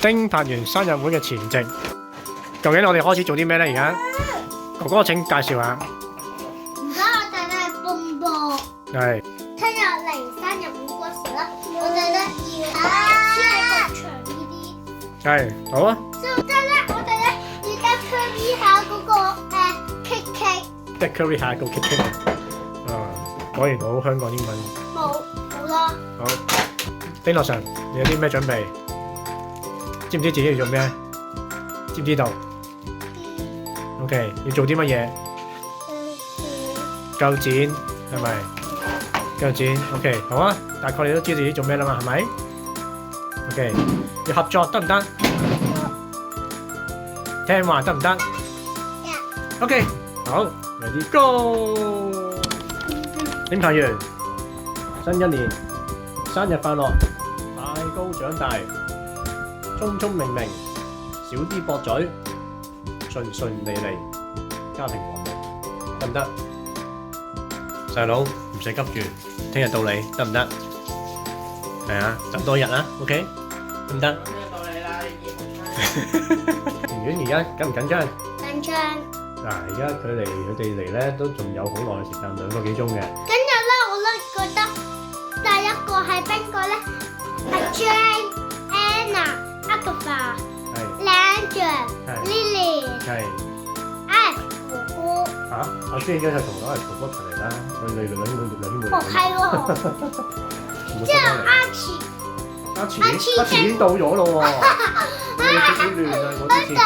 丁柏元生日會嘅前夕，究竟我哋開始做啲咩咧？而家哥哥請介紹下。而家我哋咧蹦蹦。係。聽日嚟生日會嗰時咧，我哋咧要黐喺個牆呢啲。係，好啊。之後咧，我哋咧要 decorate 下嗰個cake。decorate 下個 cake。果然好香港英文。冇啦。好，丁樂臣，你有啲咩準備？知唔知自己要做咩？知唔知道？OK， 要做啲乜嘢？夠剪係咪？夠剪 OK， 好啊！大概你都知自己做咩啦嘛，係咪 ？OK， 要合作得唔得？聽話得唔得 ？OK， 好 ，Ready Go！ 丁柏元，新一年生日快樂，大高長大，聰聰明明，少啲駁嘴，順順利利，家庭和睦，得唔得？細佬唔使急住，聽日到你得唔得？係啊，等多日啦 ，OK， 得唔得？到你啦，你圓圓而家緊唔緊張？緊張。嗱，而家佢哋嚟咧都仲有好耐嘅時間，2個幾鐘嘅。今日咧，我咧覺得第一個係邊個咧？阿 Jane、Anna、Agatha、Landon、Lily、哥哥。嚇！阿 Jane 應該係同我係哥哥嚟啦，佢哋兩兄妹。哦，係喎。之後阿慈已經到咗咯喎，你少少亂啊！我啲次序。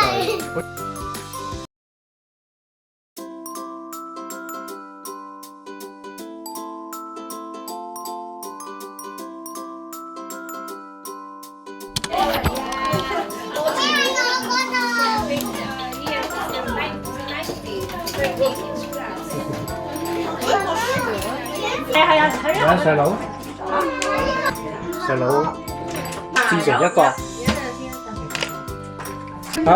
係啊，細佬自成一角。好。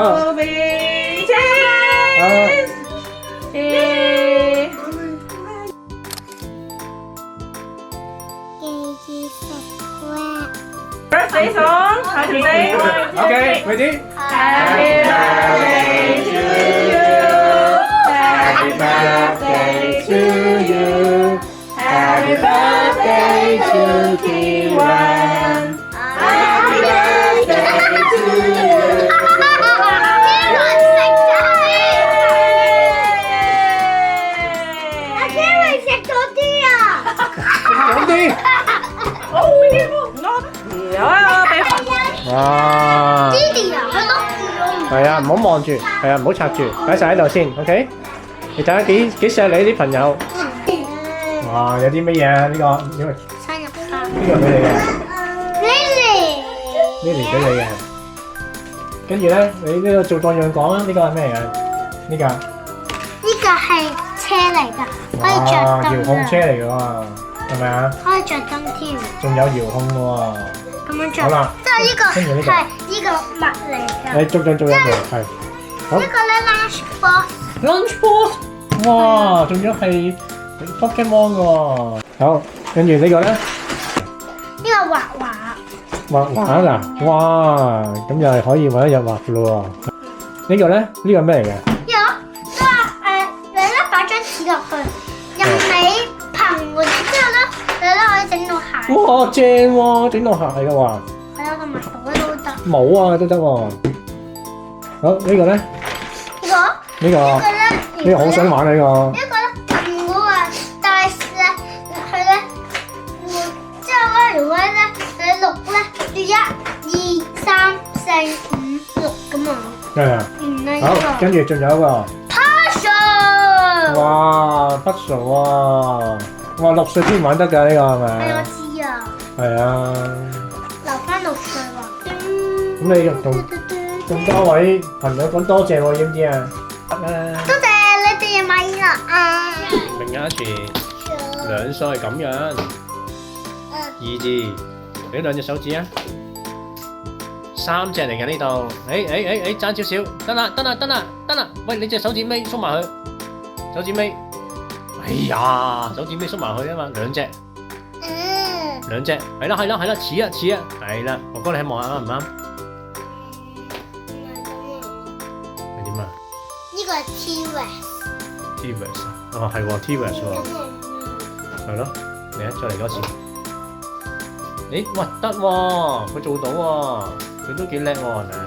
Birthday song, happy birthday. Okay, ready? Happy birthday to you. Happy birthday to you. Happy birthday to Kiwan. Happy birthday to you. 阿 Karen 食咗啲啊！講啲。哇！ Didi 啊，佢碌住係啊，唔好望住，係啊，唔好插住，擺晒喺度先 ，OK？ 你睇下幾錫你啲朋友。哇！有啲乜嘢啊？呢個因為生日卡。呢個俾你嘅 Lily 俾你嘅。跟住咧，你呢個做當樣講啊？呢個係咩嚟嘅？呢個？呢個係車嚟㗎，可以着燈㗎。遙控車嚟㗎喎，係咪啊？可以着燈添。仲有遙控喎。咁樣着。好啦。即係呢個跟住呢個係呢個物嚟㗎。你逐樣係。好。呢個咧 lunch box。 lunch box， 哇！仲有係 Pokemon 喎。好，跟住呢個咧。呢個畫畫啊！哇！咁又係可以畫一日畫㗎咯喎。呢個咧？呢個咩嚟嘅？都話你咧擺張紙落去，任你憑嗰啲之後咧，你咧可以整到鞋。哇！正喎，整到鞋㗎喎。係啊，同埋袋都得。冇啊，都得喎。好，呢個咧？呢個好想玩呢個。呢個咧撳嗰個大咧，佢咧之後咧，如果咧你錄咧要1、2、3、4、5、6咁啊。係啊。好，跟住仲有一個。puzzle。哇 ，puzzle 啊！哇，6歲先玩得㗎呢個係咪？係我知啊。係啊。留翻6歲喎。咁你同咁多位朋友講多謝喎，知唔知啊？多謝你哋買啦啊！明雅慈2歲咁樣，2字，俾2隻手指啊，3隻嚟嘅呢度，爭少少，得啦，喂，你隻手指尾縮埋去，手指尾，哎呀，手指尾縮埋去啊嘛，2隻，係啦，似啊，係啦，哥哥你睇望下啱唔啱？呢個係 T-Rex。 T-Rex 哦係喎 T-Rex 喎，係咯，嚟啊再嚟多次。咦哇得喎，佢做到喎，佢都幾叻喎係咪啊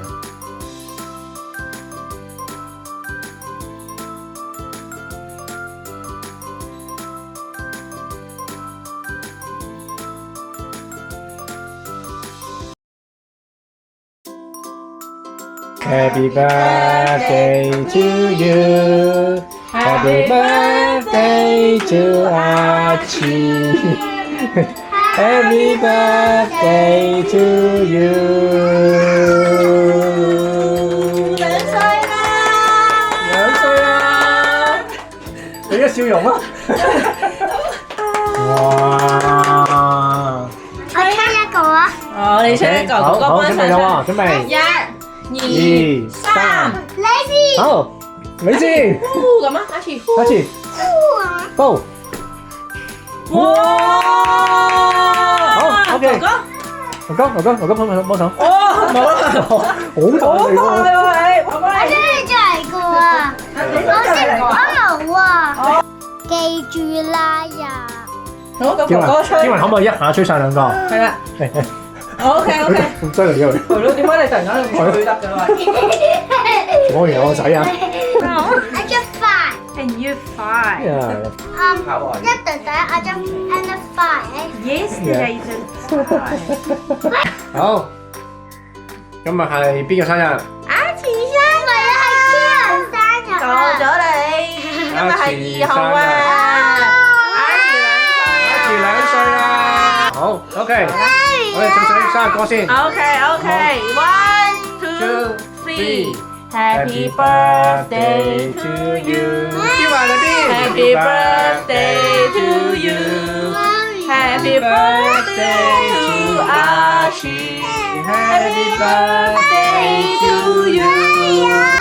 ？Happy birthday to you. Happy birthday to Archie. Happy birthday to you. 2歲啦2歲啦！你嘅笑容啊！哇！我唱一個啊！哦，你唱一個，哥哥幫手準備啦喎，準備。 1、2、3，你先。好，你先。呼咁啊，下次呼。開始。Go。哇！好，OK。哥哥幫手。哦，冇啦，好大力喎！我真係再個啊！我冇啊！記住啦呀！好，咁英哥哥吹。文可唔可以一下吹晒兩個？係啦。OK。咁犀利嘅你。係咯，點解你突然間唔吹得嘅喂？我完我個仔啊！ I just five. And you five. 一對仔I just and a five. Yesterday just five. 好，今日係邊個生日？阿慈生唔係啊，係超人生日過啊！咗你，今日係2號啊！阿慈2歲啦！好，OK，我哋唱首生日歌先。 OK. 1, 2, 3. Happy birthday to you. 邊埋喺邊 Happy birthday to you. Happy birthday to Archie. Happy birthday to you.